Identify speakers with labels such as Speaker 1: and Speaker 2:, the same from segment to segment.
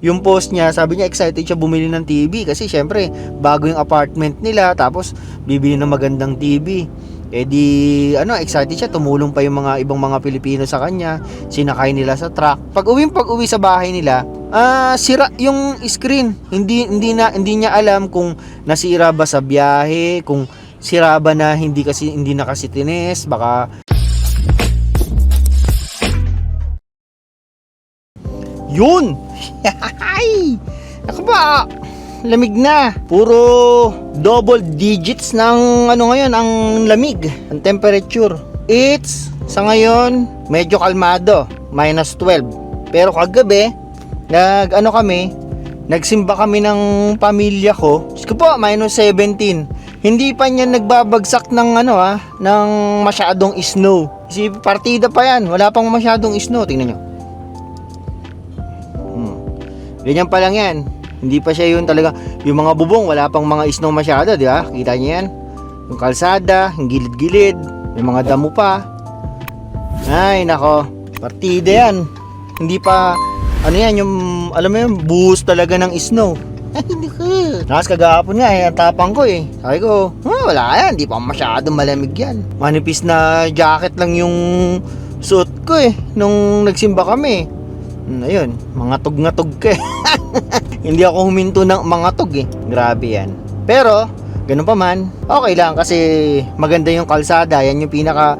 Speaker 1: yung post niya, sabi niya excited siya bumili ng TV kasi syempre bago yung apartment nila, tapos bibili ng magandang TV. Eh di excited siya, tumulong pa yung mga ibang mga Pilipino sa kanya, sinakay nila sa truck. Pag-uwi sa bahay nila, sira yung screen. Hindi niya alam kung nasira ba sa biyahe, kung sira ba na hindi na kasi tines, baka yun. Ako ba, lamig na. Puro double digits ng ngayon ang lamig, ang temperature. It's sa ngayon medyo kalmado, -12. Pero kagabi nagsimba kami ng pamilya ko. Diyos ko po, -17. Hindi pa niya nagbabagsak ng ng masyadong snow. Kasi partida pa yan, wala pang masyadong snow. Tingnan nyo. Ganyan pa lang yan. Hindi pa siya yun talaga. Yung mga bubong, wala pang mga snow masyado, di ba? Kita niyo yan. Yung kalsada, yung gilid-gilid, yung mga damo pa. Ay, nako. Partida yan. Hindi pa, yung, alam mo yun, buhos talaga ng snow. Ay, hindi ko. Nakas kagahapon nga ang tapang ko eh. Sabi ko, wala yan. Hindi pa masyadong malamig yan. Manipis na jacket lang yung suot ko eh. Nung nagsimba kami. Ayun, mga tug ka eh. Hindi ako huminto ng mga tug eh. Grabe yan. Pero, ganun pa man, okay lang kasi maganda yung kalsada. Yan yung pinaka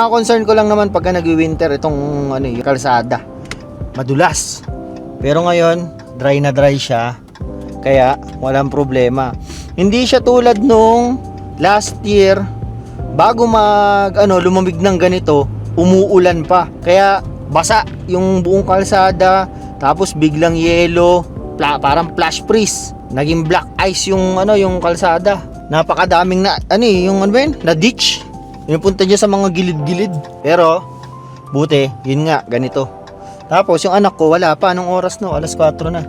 Speaker 1: concern ko lang naman pagka nag-winter itong yung kalsada. Madulas. Pero ngayon, dry na dry siya. Kaya, walang problema. Hindi siya tulad nung last year, bago lumamig ng ganito, umuulan pa. Kaya, basa yung buong kalsada, tapos biglang yelo, parang flash freeze. Naging black ice yung yung kalsada. Napakadaming na ditch. Pinupunta niya sa mga gilid-gilid. Pero buti, yun nga ganito. Tapos yung anak ko wala pa, anong oras no? Alas 4 na.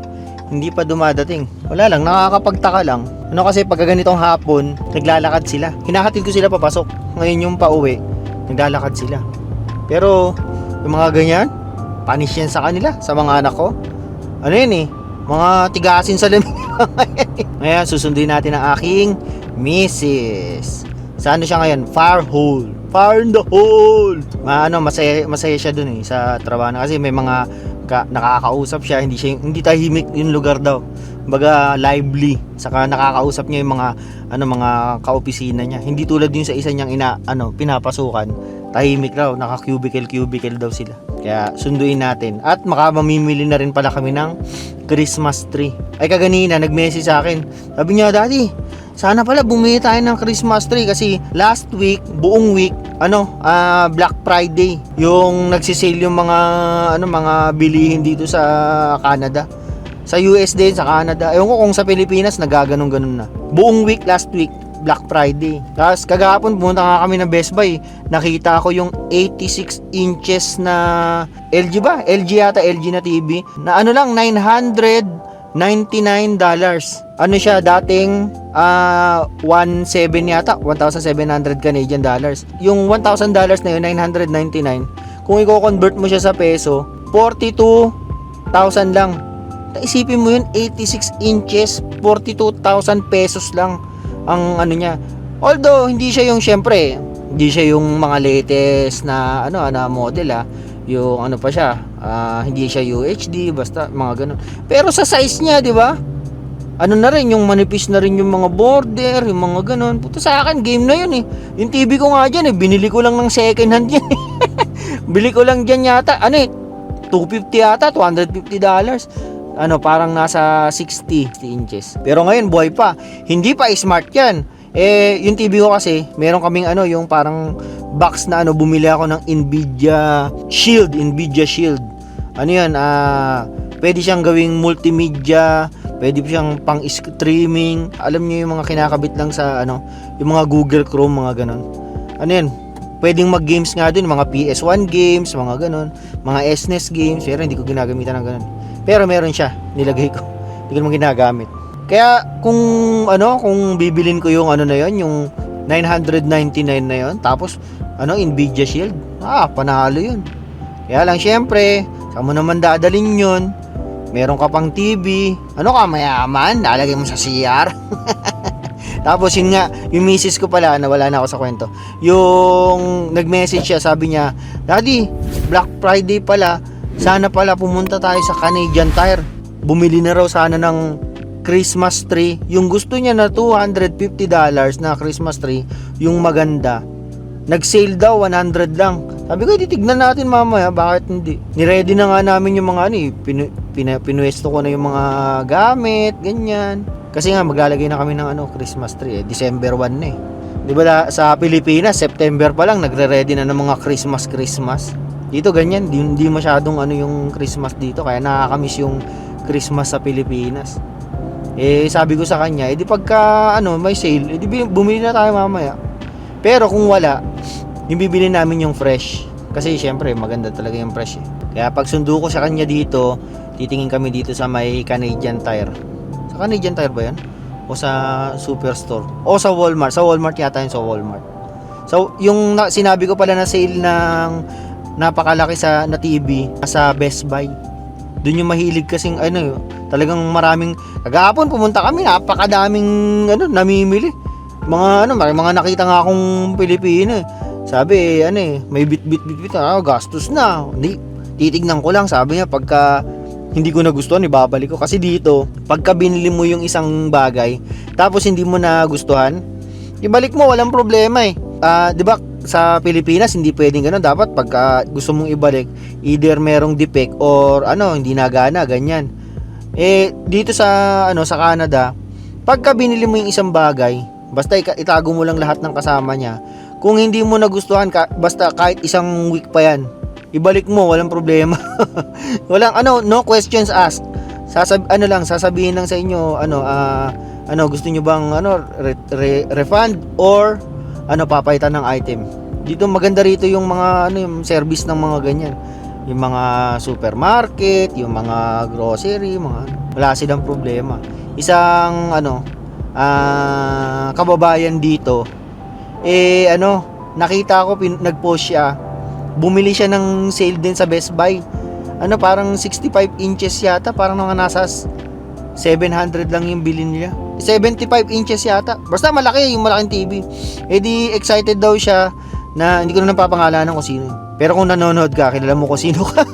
Speaker 1: Hindi pa dumadating. Wala lang, nakakapagtaka lang. Kasi pagka ganitong hapon, naglalakad sila. Hinahatid ko sila papasok. Ngayon yung pauwi, naglalakad sila. Pero yung mga ganyan, panis yan sa kanila, sa mga anak ko. Mga tigasin sa lamig. Ngayon, susunduin natin ang aking Mrs. Saan siya ngayon? Fire in the hole. Masaya siya dun sa trabaho. Kasi may mga nakakausap siya, hindi tahimik yung lugar daw. Baga lively. Saka nakakausap niya yung mga kaopisina niya. Hindi tulad yung sa isa niyang pinapasukan. Tahimik raw, naka-cubicle daw sila. Kaya sunduin natin. At mamimili na rin pala kami ng Christmas tree. Ay kaganina, nag-message sa akin. Sabi niya, Daddy, sana pala bumili tayo ng Christmas tree kasi last week, buong week, Black Friday, yung nagsisale yung mga bilihin dito sa Canada. Sa US din, sa Canada. Ewan ko kung sa Pilipinas, nagaganon-ganon na. Buong week, last week, Black Friday. Tapos kagahapon pumunta nga kami ng Best Buy. Nakita ko yung 86 inches na LG ba? LG yata, LG na TV. Na lang, $999. Siya dating 1,700 yata, 1,700 Canadian dollars. Yung $1,000 na yun, 999. Kung i-convert mo siya sa peso, 42,000 lang. Isipin mo yun, 86 inches, 42,000 pesos lang ang niya. Although hindi siya yung hindi siya yung mga latest na model yung pa siya, hindi siya UHD, basta mga ganun. Pero sa size niya, di ba? Na rin yung manipis na rin yung mga border, yung mga ganun. Puto sa akin game na yun eh. Yung TV ko nga diyan binili ko lang ng second hand yan. Bili ko lang diyan yata, $250 yata, $250. Parang nasa 60 inches. Pero ngayon buhay pa. Hindi pa smart yan. Yung TV ko kasi, meron kaming yung parang box na bumili ako ng Nvidia Shield. Pwede siyang gawing multimedia, pwede siyang pang streaming. Alam niyo yung mga kinakabit lang sa yung mga Google Chrome, mga ganon. Pwedeng mag-games nga dun, mga PS1 games, mga ganon, mga SNES games. Pero hindi ko ginagamitan ng ganon. Pero meron siya, nilagay ko. Hindi ko naman ginagamit. Kaya kung bibilin ko yung na yon, yung 999 na yon, tapos Nvidia Shield, panalo yun. Kaya lang syempre, saan mo naman dadalhin yun? Meron ka pang TV. Ano ka, mayaman? Nalagay mo sa CR? Tapos yun nga, yung misis ko pala, nawala na ako sa kwento. Yung nag-message siya, sabi niya, Daddy, Black Friday pala, sana pala pumunta tayo sa Canadian Tire. Bumili na raw sana ng Christmas tree. Yung gusto niya na $250 na Christmas tree, yung maganda. Nag-sale daw, 100 lang. Sabi ko, titignan natin mamaya, bakit hindi? Niready na nga namin yung mga pinuwesto ko na yung mga gamit, ganyan. Kasi nga maglalagay na kami ng Christmas tree December 1 na eh. 'Di ba sa Pilipinas, September pa lang nagre-ready na ng mga Christmas. Dito ganyan, hindi masyadong yung Christmas dito, kaya nakakamiss yung Christmas sa Pilipinas. Sabi ko sa kanya, di pagka may sale, di bumili na tayo mamaya. Pero kung wala, yung bibili namin yung fresh. Kasi syempre maganda talaga yung fresh eh. Kaya pag sundo ko sa kanya dito, titingin kami dito sa may Canadian Tire. Sa Canadian Tire ba yan? O sa Superstore? O sa Walmart? Sa Walmart yata yun, sa Walmart. So, yung sinabi ko pala na sale ng napakalaki na TV sa Best Buy. Doon yung mahilig kasing talagang maraming, kagahapon pumunta kami, napakadaming namimili. May mga nakita nga akong Pilipino eh. Sabi may bit gastos na. Hindi, titignan ko lang, sabi niya, pagka hindi ko nagustuhan, ibabalik ko. Kasi dito, pagka binili mo yung isang bagay, tapos hindi mo nagustuhan, ibalik mo, walang problema eh. 'Di ba sa Pilipinas hindi pwedeng ganoon. Dapat pagka gusto mong ibalik, either merong defect or hindi nagana, ganyan. Dito sa sa Canada, pagka binili mo yung isang bagay, basta itago mo lang lahat ng kasama niya. Kung hindi mo nagustuhan, basta kahit isang week pa yan, ibalik mo, walang problema. Walang no questions asked. Sasabihin lang sa inyo gusto niyo bang refund or papalitan ng item. Dito maganda rito yung mga yung service ng mga ganyan. Yung mga supermarket, yung mga grocery, wala silang problema. Isang kababayan dito nakita ko nag-post siya. Bumili siya ng sale din sa Best Buy. Parang 65 inches yata, parang nasa 700 lang yung bilhin niya. 75 inches yata. Basta malaki, yung malaking TV. Di excited daw siya na hindi ko na napapangalanan kung sino. Pero kung nanonood ka, kilala mo kung sino ka.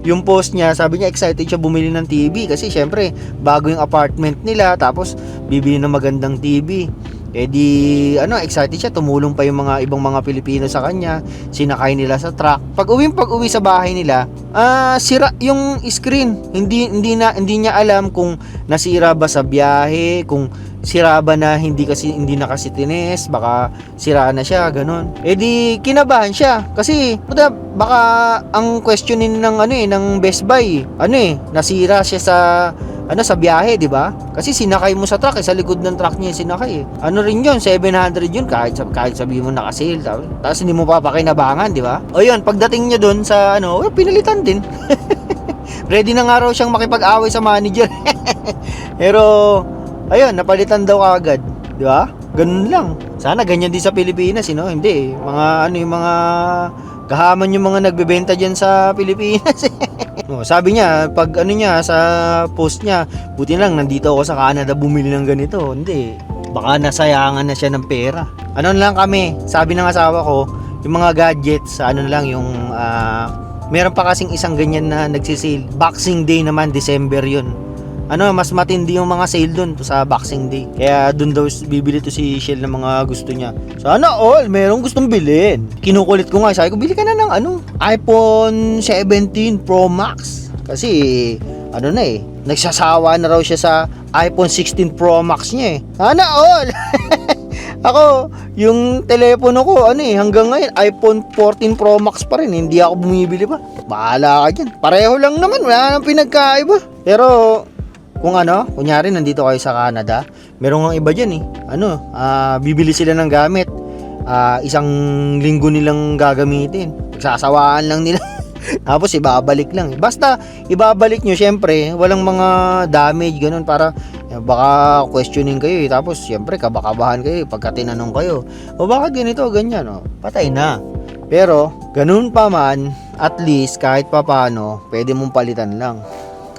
Speaker 1: Yung post niya, sabi niya excited siya bumili ng TV kasi syempre bago yung apartment nila, tapos bibili ng magandang TV. Excited siya, tumulong pa yung mga ibang mga Pilipino sa kanya, sinakay nila sa truck. Pag-uwi sa bahay nila, sira yung screen. Hindi niya alam kung nasira ba sa biyahe, kung sira ba na hindi na kasi tines, baka sira na siya, ganun. Di kinabahan siya kasi baka ang questionin ng Best Buy, nasira siya sa biyahe, di ba? Kasi sinakay mo sa truck, sa likod ng truck niya sinakay. Rin yun, 700 yun, kahit sabihin mo naka-sale, tapos hindi mo papakinabangan, di ba? O yun, pagdating niya doon sa pinalitan din. Ready na nga raw siyang makipag-away sa manager. Pero ayun, napalitan daw agad, di ba? Ganun lang. Sana ganyan din sa Pilipinas, Hindi, yung mga kahaman yung mga nagbebenta diyan sa Pilipinas. Sabi niya, pag sa post niya, buti lang nandito ako sa Canada bumili ng ganito. Hindi, baka nasayangan na siya ng pera. Lang kami, sabi ng asawa ko, yung mga gadgets, yung meron pa kasing isang ganyan na nagsisale. Boxing Day naman, December yun. Mas matindi yung mga sale dun sa Boxing Day. Kaya dun daw bibili to si Shell ng mga gusto niya. Sana all, merong gustong bilhin. Kinukulit ko nga, sabi ko, bili ka na ng iPhone 17 Pro Max. Kasi, nagsasawa na raw siya sa iPhone 16 Pro Max niya eh. Sana all! Ako, yung telepono ko, hanggang ngayon, iPhone 14 Pro Max pa rin. Hindi ako bumibili pa. Bahala ka dyan. Pareho lang naman, wala nang pinagkaiba. Pero, kung kunyari nandito kayo sa Canada, merong iba dyan bibili sila ng gamit, isang linggo nilang gagamitin, sasawaan lang nila. Tapos ibabalik lang. Basta ibabalik nyo, syempre walang mga damage ganun, para baka questioning kayo tapos syempre kabakabahan kayo pagka tinanong kayo, bakit ganito ganyan, patay na. Pero ganun pa man, at least kahit papano, pwede mong palitan lang.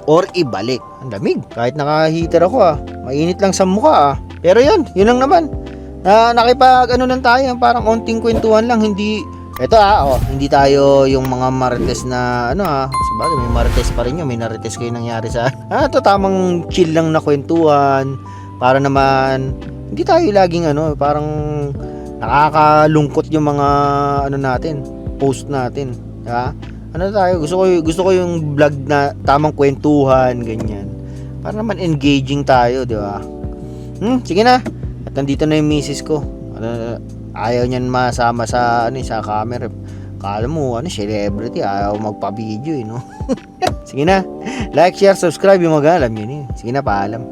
Speaker 1: Or ibalik. Ang lamig. Kahit naka-heater ako mainit lang sa mukha Pero yun lang naman. Nakipag ano lang tayo, parang onting kwentuhan lang, hindi ito hindi tayo yung mga marites na sabagay may marites pa rin yun, may narites kayo nangyari sa ito tamang chill lang na kwentuhan para naman hindi tayo laging parang nakakalungkot yung mga natin, post natin, tayo, gusto ko yung vlog na tamang kwentuhan ganyan, para naman engaging tayo, di ba? Sige na, at nandito na yung misis ko. Ayaw niyan masama sa sa camera. Kala mo celebrity, ayaw magpa-video no. Sige na, like, share, subscribe yung mga alam yun Sige na, paalam.